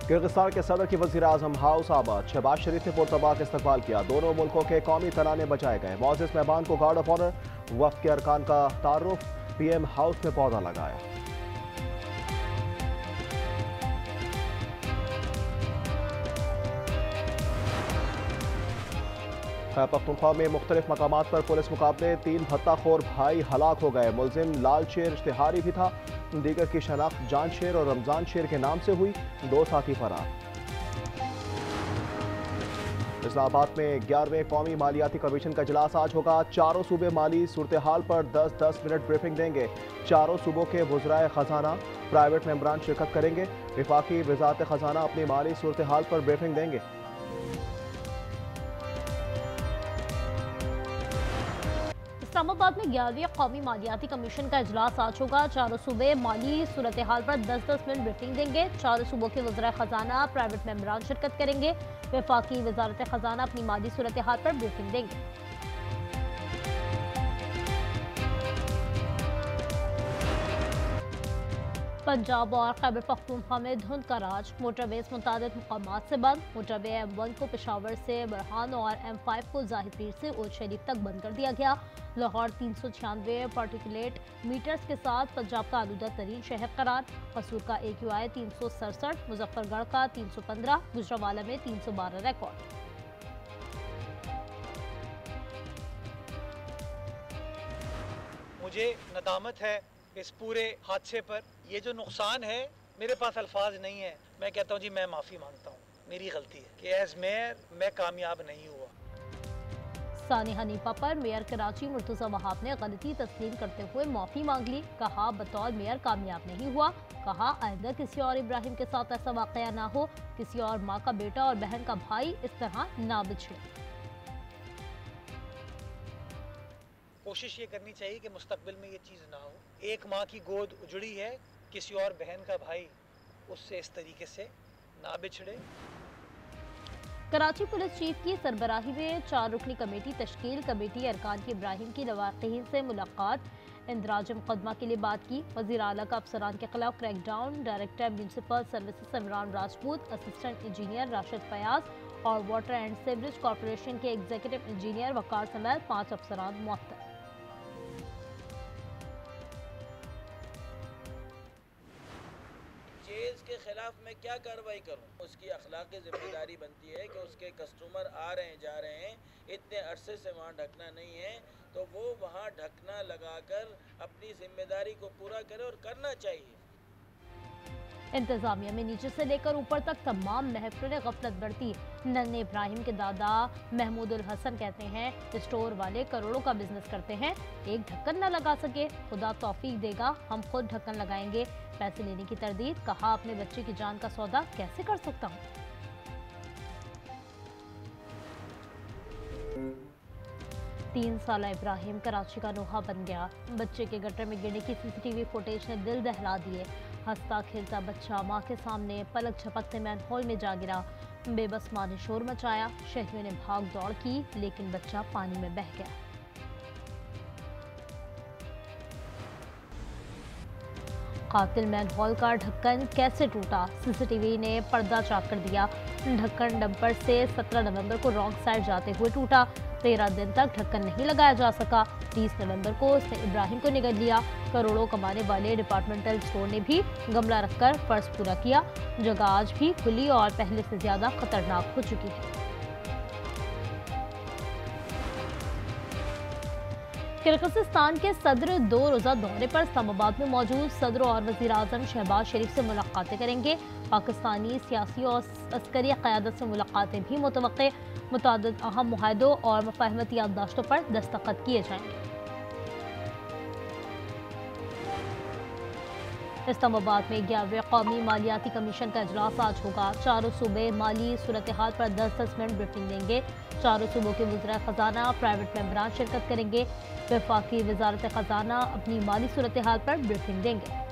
Kyrgyzstan के सदर की वज़ीर आज़म हाउस आबाद। शहबाज शरीफ ने पुरतबाक इस्तकबाल किया। दोनों मुल्कों के कौमी तराने बजाए गए। मोअज़्ज़िज़ मेहमान को गार्ड ऑफ ऑनर। वफ़द के अरकान का तारुफ। PM हाउस में पौधा लगाया। खैबर पख्तूनख्वा में मुख्तलिफ मकामात पर पुलिस मुकाबले। 3 भत्ताखोर भाई हलाक हो गए। मुलजिम लाल शेर इश्तिहारी भी था। दीगर की शनाख्त जान शेर और रमजान शेर के नाम से हुई। 2 साथी फरार। इस्लामाबाद में 11वें कौमी मालियाती कमीशन का इजलास आज होगा। चारों सूबे माली सूरत हाल पर 10-10 मिनट ब्रीफिंग देंगे। चारों सूबों के वज़राए खजाना, प्राइवेट मेंबरान शिरकत करेंगे। विफाकी वज़ारत खजाना अपनी माली सूरत हाल पर ब्रीफिंग देंगे। इस्लामाबाद में 11वें कौमी मालियाती कमीशन का इजलास आज होगा। चारों सूबे माली सूरत हाल पर 10-10 मिनट ब्रीफिंग देंगे। चारों सूबों के वज़राए खजाना, प्राइवेट मेंबरान शिरकत करेंगे। वफाकी वज़ारत खजाना अपनी माली सूरत हाल पर ब्रीफिंग देंगे। पंजाब और खैबर पख्तूनख्वा में धुंध का राज। मोटरवेज मुतादिद मुकामात से बंद। मोटरवे M1 को पेशावर से बरहान और M5 को जाहिर पीर से ओल शरीफ तक बंद कर दिया गया। लाहौर 396 पार्टिकुलेट मीटर्स के साथ पंजाब का आलूदा तरीन शहर करार। कसूर का AQI 367, मुजफ्फरगढ़ का 315, गुजरावाला में 312 रिकॉर्ड। मुझे नदामत है इस पूरे हादसे पर। ये जो नुकसान है, मेरे पास अल्फाज नहीं है। मैं कहता हूँ जी, मैं माफ़ी मांगता हूँ, मेरी गलती है कि एज मेयर मैं कामयाब नहीं हुआ। सानी हनीफा पर मेयर कराची मुर्तज़ा वहाब ने गलती तस्लीम करते हुए माफ़ी मांग ली। कहा बतौर मेयर कामयाब नहीं हुआ। कहा आइंदा किसी और इब्राहिम के साथ ऐसा वाक़या ना हो। किसी और माँ का बेटा और बहन का भाई इस तरह ना बिछड़े। कोशिश ये करनी चाहिए कि मुस्तकबिल में ये चीज़ ना हो। एक माँ की गोद उजड़ी है, किसी और बहन का भाई उससे इस तरीके से ना बिछड़े। कराची पुलिस चीफ की सरबराही में 4 रुकनी कमेटी तश्कील। कमेटी अरकान की इब्राहिम की लवाक़ीन से मुलाकात, इंदराज मुकदमा के लिए बात की। वज़ीर आला का अफसरान के खिलाफ crackdown. Director municipal services Imran Rajput, assistant engineer Rashid Fayyaz और वाटर एंड सीवरेज कॉरपोरेशन के एग्जीक्यूटिव इंजीनियर वकार समेत 5 अफसरान मुअत्तल। के खिलाफ मैं क्या कार्रवाई करूं? उसकी अखलाकी जिम्मेदारी बनती है कि उसके कस्टमर आ रहे हैं, जा रहे हैं, इतने अरसे से वहाँ ढकना नहीं है, तो वो वहाँ ढकना लगाकर अपनी जिम्मेदारी को पूरा करे और करना चाहिए। इंतजामिया में नीचे से लेकर ऊपर तक तमाम महफिलों ने गफलत बरती। नन्हे इब्राहिम के दादा महमूद उल हसन कहते हैं स्टोर वाले करोड़ों का बिजनेस करते हैं, एक ढक्कन न लगा सके, खुदा तौफीक देगा, हम खुद ढक्कन लगाएंगे। पैसे लेने की तरदीद। कहा अपने बच्चे की जान का सौदा कैसे कर सकता हूँ। 3 साला इब्राहिम कराची का नोहा बन गया। बच्चे के गटर में गिरने की CCTV फुटेज ने दिल दहला दिए। हंसता खेलता बच्चा माँ के सामने पलक झपकते मैनहोल में जा गिरा। बेबस माँ ने शोर मचाया। शहरियों ने भाग दौड़ की, लेकिन बच्चा पानी में बह गया। कातिल मैनहोल का ढक्कन कैसे टूटा? CCTV ने पर्दा चाक कर दिया। ढक्कन डंपर से 17 नवंबर को रॉन्ग साइड जाते हुए टूटा। 13 दिन तक ढक्कन नहीं लगाया जा सका। 30 नवंबर को उसने इब्राहिम को निगल लिया। करोड़ों कमाने वाले डिपार्टमेंटल स्टोर ने भी गमला रखकर फर्ज पूरा किया। जगह आज भी खुली और पहले से ज्यादा खतरनाक हो चुकी है। किर्गिस्तान के सदर 2 रोज़ा दौरे पर इस्लामाबाद में मौजूद। सदर और वज़ीर आज़म शहबाज शरीफ से मुलाकातें करेंगे। पाकिस्तानी सियासी और अस्करी क़यादत से मुलाकातें भी मुतवक्के। मुतअद्दिद अहम मुआहदों और मुफ़ाहमती याददाश्तों पर दस्तखत किए जाएंगे। इस्लामाबाद में 11वें कौमी मालियाती कमीशन का इजलास आज होगा। चारों सूबे माली सूरत हाल पर 10-10 मिनट ब्रीफिंग देंगे। चारों सूबों के वज़ीर खजाना, प्राइवेट मेंबरान शिरकत करेंगे। वफाकी वज़ारत खजाना अपनी माली सूरत हाल पर ब्रीफिंग देंगे।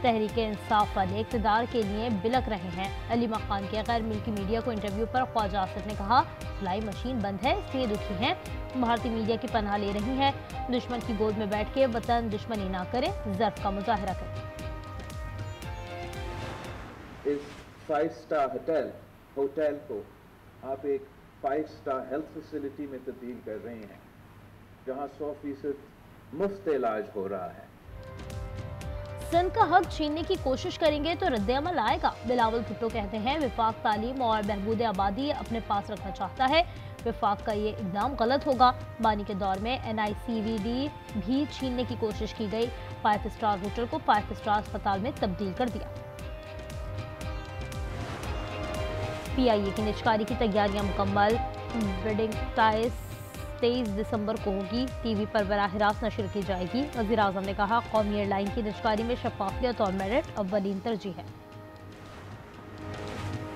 तहरीक इंसाफ वाले इक़्तिदार के लिए बिलक रहे हैं। अली मकान के गैर मुल्की मीडिया को इंटरव्यू पर ख्वाजा आसिफ ने कहा, सिलाई मशीन बंद है इसलिए दुखी हैं। भारतीय मीडिया की पनाह ले रही हैं। दुश्मन की गोद में बैठ के वतन दुश्मनी ना करें, ज़र्फ का मुजाहरा करें। इस 5 स्टार होटल को आप एक 5 स्टार हेल्थ फैसिलिटी में तब्दील कर रहे हैं, जहां 100% मुफ्त इलाज हो रहा है। सिंध का हक छीनने की कोशिश करेंगे तो रद्द-ए-अमल आएगा। बिलावल भुट्टो कहते हैं, विफाक तालीम और बहबूद आबादी अपने पास रखना चाहता है। विफाक का ये इकदाम गलत होगा। बानी के दौर में NICVD भी छीनने की कोशिश की गई। 5 स्टार होटल को 5 स्टार अस्पताल में तब्दील कर दिया। PIA की निजकारी की तैयारियां मुकम्मल। बिडिंग 23 दिसंबर को होगी। TV पर बराह रास्त नशर की जाएगी। वज़ीर आज़म ने कहा, कौमी एयरलाइन की निजकारी में शफाफियत और मेरिट अव्वलीन तरजीह है।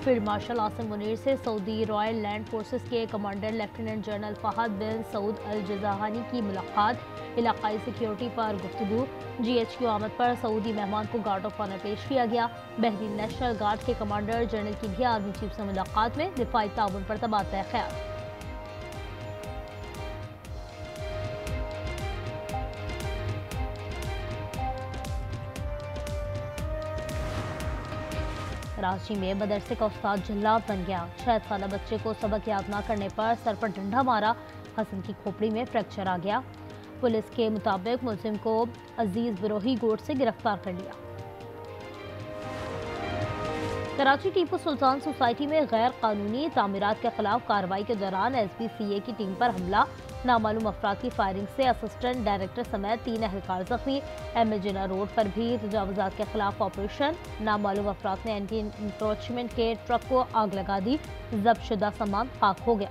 फील्ड मार्शल आसिम मुनीर से सऊदी रॉयल लैंड फोर्सेस के कमांडर लेफ्टिनेंट जनरल फहद बिन सऊद अल जज़ाहानी की मुलाकात। इलाकाई सिक्योरिटी पर गुफ्तगू। GHQ आमद पर सऊदी मेहमान को गार्ड ऑफ ऑनर पेश किया गया। बहरीन नेशनल गार्ड के कमांडर जनरल की भी आर्मी चीफ से मुलाकात में दिफाई ताउन पर तबादला ख्याल। कराची में मदरसे का उस्ताद जल्लाद बन गया। 6 साल बच्चे को सबक याद न करने पर सर पर डंडा मारा। हसन की खोपड़ी में फ्रैक्चर आ गया। पुलिस के मुताबिक मुलजिम को अजीज बिरोही गोट से गिरफ्तार कर लिया। कराची टीपू सुल्तान सोसाइटी में गैर कानूनी तामीरात के खिलाफ कार्रवाई के दौरान SPCA की टीम पर हमला। नामालूम अफराद की फायरिंग से असिस्टेंट डायरेक्टर समेत 3 एहलकार जख्मी। MA जिना रोड पर भी तजावुजात के खिलाफ ऑपरेशन। नामालूम अफराद ने एंटी इंक्रोचमेंट के ट्रक को आग लगा दी। जब्त शुदा सामान खाक हो गया।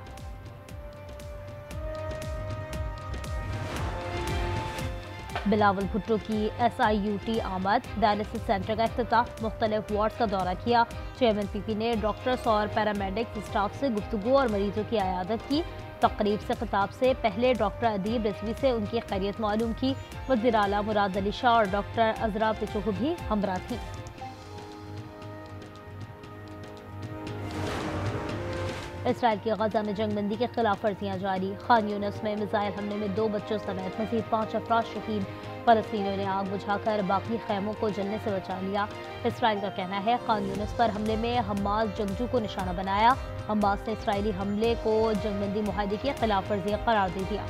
बिलावल भुट्टो की SIUT आमद। डायलिसिस सेंटर का इफ्तिताह। मुख्तलिफ वार्ड्स का दौरा किया। चेयरमैन PP ने डॉक्टर्स और पैरामेडिक्स स्टाफ से गुफ्तगू और मरीजों की आयादत की। तकरीब से खिताब से पहले डॉक्टर अदीब रिजवी से उनकी खैरियत मालूम की। वज़ीर आला मुराद अली शाह और डॉक्टर अजरा पिचोह भी हमरा थी। इसराइल की गजा में जंगबंदी के खिलाफ वर्जियाँ जारी। खान यूनिस में मिसाइल हमले में 2 बच्चों समेत मज़ीद 5 अफराद शहीद। फ़लस्तीनियों ने आग बुझाकर बाकी खैमों को जलने से बचा लिया। इसराइल का कहना है, खान यूनिस पर हमले में हमास जंगजू को निशाना बनाया। हमास ने इसराइली हमले को जंगबंदी मुआहदे की खिलाफ वर्जी करार दे दिया।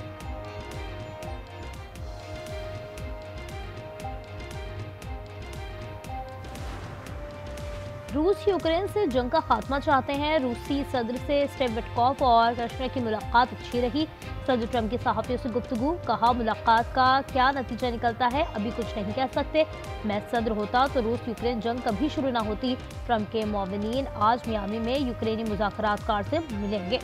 रूस यूक्रेन से जंग का खात्मा चाहते हैं। रूसी सदर से स्टेव विटकॉफ और कश्मीर की मुलाकात अच्छी रही। सदर ट्रंप की सहाफ़ियों से गुफ्तगू। कहा, मुलाकात का क्या नतीजा निकलता है अभी कुछ नहीं कह सकते। मैं सदर होता तो रूस यूक्रेन जंग कभी शुरू ना होती। ट्रंप के मुआविनीन आज मियामी में यूक्रेनी मुज़ाकरातकार से मिलेंगे।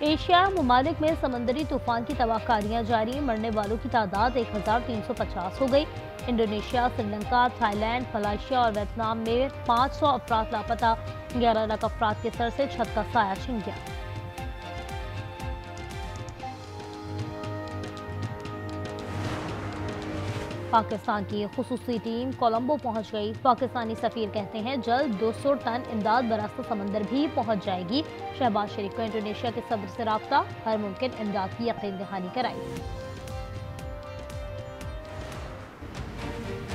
एशिया ममालिक में समंदरी तूफान की तबाहकारियां जारी। मरने वालों की तादाद 1350 हो गई। इंडोनेशिया, श्रीलंका, थाईलैंड, मलेशिया और वियतनाम में 500 अफराद लापता। 11 लाख अफराद के सर से छत का साया छिन गया। पाकिस्तान की खुसूसी टीम कोलंबो पहुंच गई। पाकिस्तानी सफीर कहते हैं, जल्द 200 टन इमदाद बरास्ता समंदर भी पहुंच जाएगी। शहबाज शरीफ को इंडोनेशिया के सदर से राब्ता। हर मुमकिन इमदाद की यकीन दहानी कराई।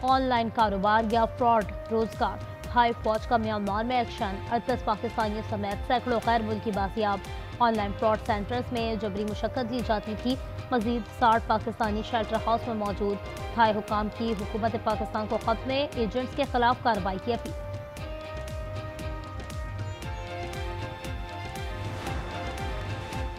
ऑनलाइन कारोबार या फ्रॉड रोजगार। हाई फौज का म्यांमार में एक्शन। 38 पाकिस्तानियों समेत सैकड़ों गैर मुल्की बाजियाब। ऑनलाइन फ्रॉड सेंटर्स में जबरी मुशक्कत ली जाती थी। मजीद 60 पाकिस्तानी शेल्टर हाउस में मौजूद। थाई हुकाम की हुकूमत पाकिस्तान को खत में एजेंट्स के खिलाफ कार्रवाई की अपील।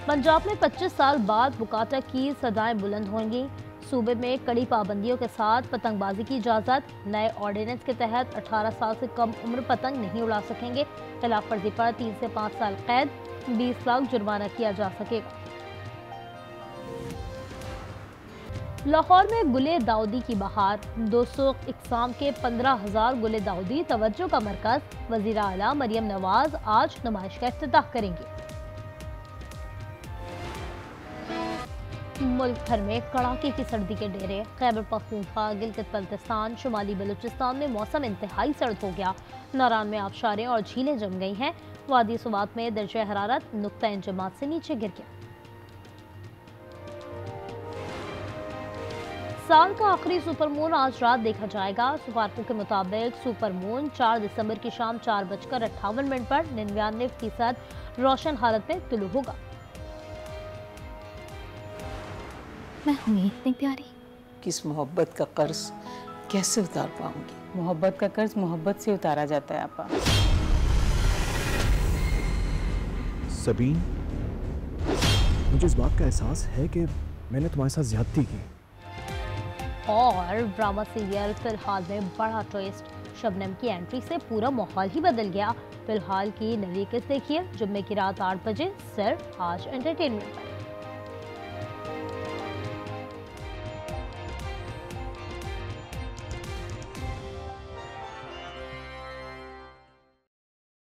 पंजाब में 25 साल बाद बुकाटा की सदाएं बुलंद होंगी। सूबे में कड़ी पाबंदियों के साथ पतंगबाजी की इजाज़त। नए ऑर्डिनेंस के तहत 18 साल से कम उम्र पतंग नहीं उड़ा सकेंगे। खिलाफ वर्जी पर 3 से 5 साल कैद, 20 लाख जुर्माना किया जा सकेगा। लाहौर में गुले दाऊदी की बहार। 200 इकसाम के 15,000 गुले दाऊदी तवज्जो का मरकज। वज़ीर आला मरियम नवाज आज नुमाइश का इफ्तिताह करेंगी। मुल्क भर में कड़ाके की सर्दी के डेरे। खैबर पख्तूनख्वा, गिलगित बल्तिस्तान, शुमाली बलूचिस्तान में मौसम इंतहाई सर्द हो गया। नारान में आबशारें और झीलें जम गई हैं। वादी सुबात में दर्जा हरारत नुक्ता इंजमात से नीचे गिर गया। साल का आखिरी सुपरमून आज रात देखा जाएगा। सुपारकों के मुताबिक सुपरमून 4 दिसंबर की शाम 4:58 पर 99% रोशन हालत में तुलू होगा। मैं हूँ इतनी प्यारी। किस मोहब्बत का कर्ज कैसे उतार पाऊंगी? मोहब्बत का कर्ज मोहब्बत से उतारा जाता है आपा। सबीन, मुझे इस बात का एहसास है कि मैंने तुम्हारे साथ ज्यादती की। और ड्रामा सीरियल फिलहाल में बड़ा ट्विस्ट। शबनम की एंट्री से पूरा माहौल ही बदल गया। फिलहाल की नवी किस्त देखिए जुम्मे की रात 8 बजे सिर्फ आज एंटरटेनमेंट पर।